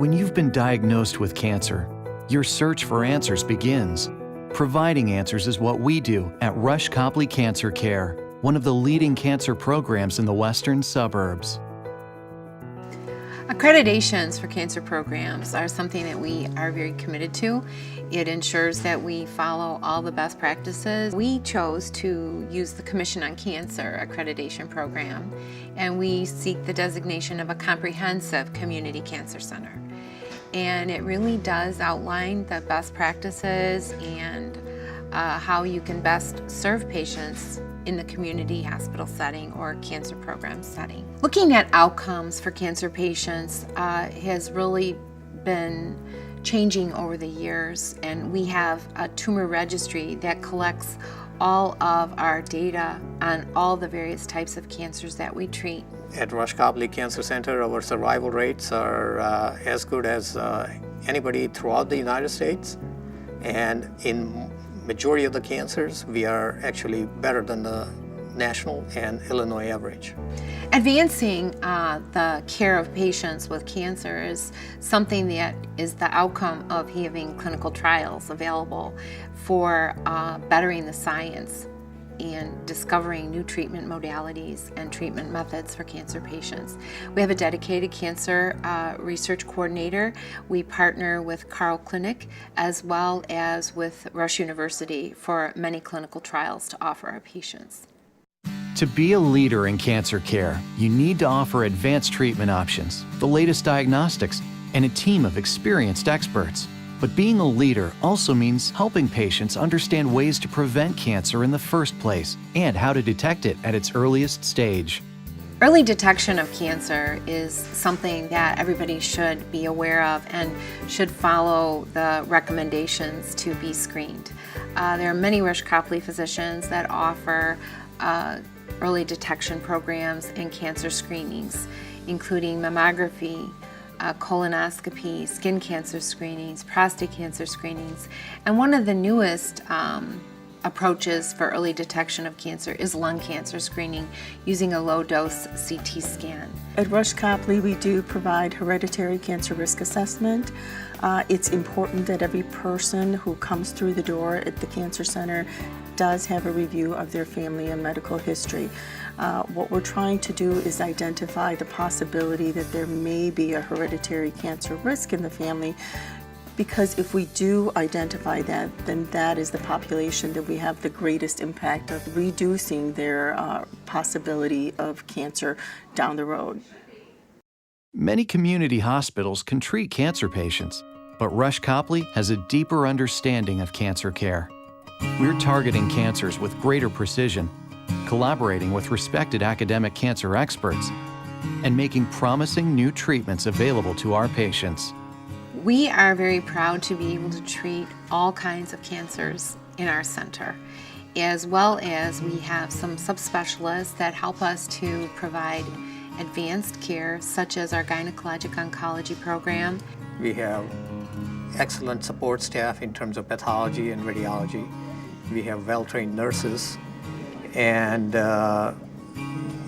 When you've been diagnosed with cancer, your search for answers begins. Providing answers is what we do at Rush-Copley Cancer Care, one of the leading cancer programs in the western suburbs. Accreditations for cancer programs are something that we are very committed to. It ensures that we follow all the best practices. We chose to use the Commission on Cancer accreditation program, and we seek the designation of a comprehensive community cancer center. And it really does outline the best practices and how you can best serve patients in the community hospital setting or cancer program setting. Looking at outcomes for cancer patients has really been changing over the years, and we have a tumor registry that collects all of our data on all the various types of cancers that we treat. At Rush-Copley Cancer Center, our survival rates are as good as anybody throughout the United States, and in majority of the cancers, we are actually better than the national and Illinois average. Advancing the care of patients with cancer is something that is the outcome of having clinical trials available for bettering the science and discovering new treatment modalities and treatment methods for cancer patients. We have a dedicated cancer research coordinator. We partner with Carl Clinic as well as with Rush University for many clinical trials to offer our patients. To be a leader in cancer care, you need to offer advanced treatment options, the latest diagnostics, and a team of experienced experts. But being a leader also means helping patients understand ways to prevent cancer in the first place and how to detect it at its earliest stage. Early detection of cancer is something that everybody should be aware of and should follow the recommendations to be screened. There are many Rush-Copley physicians that offer early detection programs and cancer screenings, including mammography, colonoscopy, skin cancer screenings, prostate cancer screenings, and one of the newest approaches for early detection of cancer is lung cancer screening using a low-dose CT scan. At Rush-Copley, we do provide hereditary cancer risk assessment. It's important that every person who comes through the door at the cancer center does have a review of their family and medical history. What we're trying to do is identify the possibility that there may be a hereditary cancer risk in the family, because if we do identify that, then that is the population that we have the greatest impact of reducing their possibility of cancer down the road. Many community hospitals can treat cancer patients, but Rush-Copley has a deeper understanding of cancer care. We're targeting cancers with greater precision, collaborating with respected academic cancer experts, and making promising new treatments available to our patients. We are very proud to be able to treat all kinds of cancers in our center, as well as we have some subspecialists that help us to provide advanced care, such as our gynecologic oncology program. We have excellent support staff in terms of pathology and radiology. We have well-trained nurses, and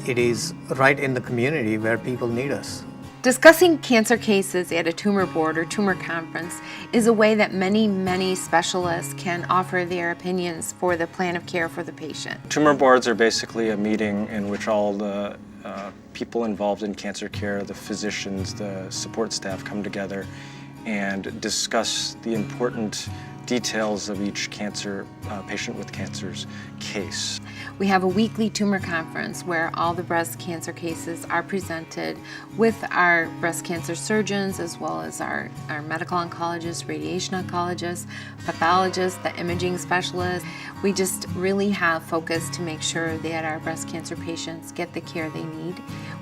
it is right in the community where people need us. Discussing cancer cases at a tumor board or tumor conference is a way that many specialists can offer their opinions for the plan of care for the patient. Tumor boards are basically a meeting in which all the people involved in cancer care, the physicians, the support staff come together and discuss the important details of each cancer patient with cancer's case. We have a weekly tumor conference where all the breast cancer cases are presented with our breast cancer surgeons, as well as our medical oncologists, radiation oncologists, pathologists, the imaging specialists. We just really have focused to make sure that our breast cancer patients get the care they need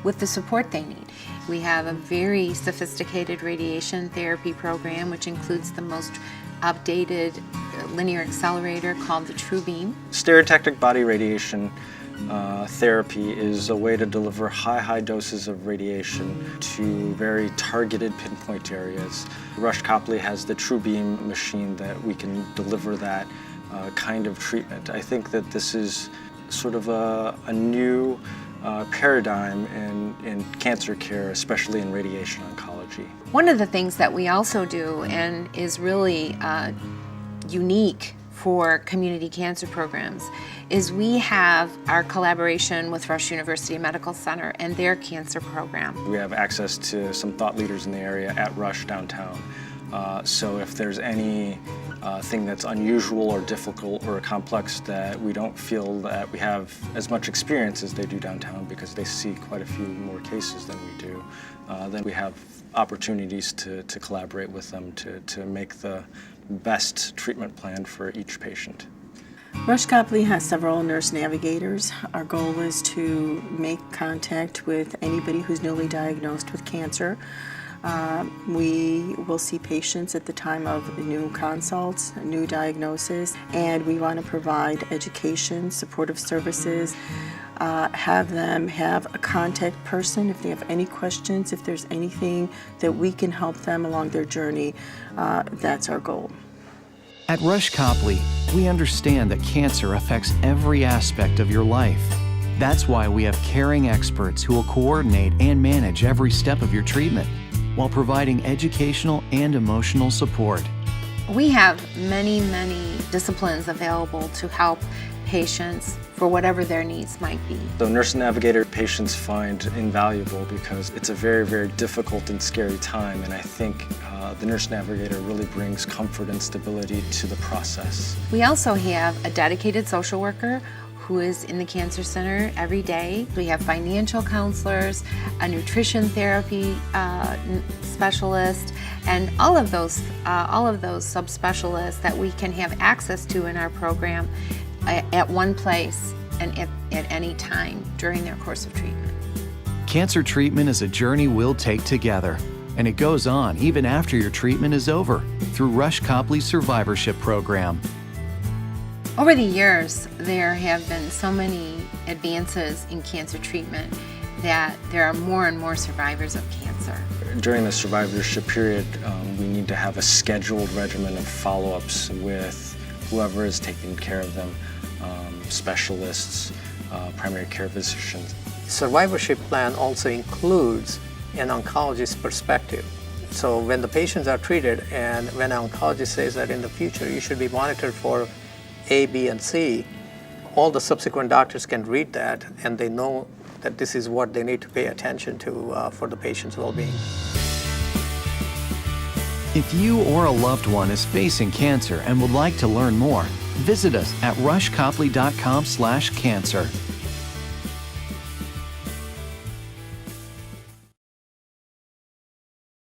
with the support they need. We have a very sophisticated radiation therapy program, which includes the most updated linear accelerator called the TrueBeam. Stereotactic body radiation therapy is a way to deliver high doses of radiation to very targeted pinpoint areas. Rush-Copley has the TrueBeam machine that we can deliver that kind of treatment. I think that this is sort of a new paradigm in cancer care, especially in radiation oncology. One of the things that we also do and is really unique for community cancer programs is we have our collaboration with Rush University Medical Center and their cancer program. We have access to some thought leaders in the area at Rush downtown. So if there's any thing that's unusual or difficult or complex that we don't feel that we have as much experience as they do downtown, because they see quite a few more cases than we do, then we have opportunities to collaborate with them to make the best treatment plan for each patient. Rush-Copley has several nurse navigators. Our goal is to make contact with anybody who's newly diagnosed with cancer. We will see patients at the time of new consults, new diagnosis, and we want to provide education, supportive services, have them have a contact person if they have any questions, if there's anything that we can help them along their journey. That's our goal. At Rush-Copley, we understand that cancer affects every aspect of your life. That's why we have caring experts who will coordinate and manage every step of your treatment, while providing educational and emotional support. We have many disciplines available to help patients for whatever their needs might be. The nurse navigator patients find invaluable because it's a very difficult and scary time, and I think the nurse navigator really brings comfort and stability to the process. We also have a dedicated social worker who is in the cancer center every day. We have financial counselors, a nutrition therapy specialist, and all of those subspecialists that we can have access to in our program at one place and at any time during their course of treatment. Cancer treatment is a journey we'll take together, and it goes on even after your treatment is over through Rush-Copley's survivorship program. Over the years, there have been so many advances in cancer treatment that there are more and more survivors of cancer. During the survivorship period, we need to have a scheduled regimen of follow-ups with whoever is taking care of them, specialists, primary care physicians. Survivorship plan also includes an oncologist's perspective. So when the patients are treated and when an oncologist says that in the future you should be monitored for A, B, and C, all the subsequent doctors can read that and they know that this is what they need to pay attention to for the patient's well-being. If you or a loved one is facing cancer and would like to learn more, visit us at rushcopley.com/cancer.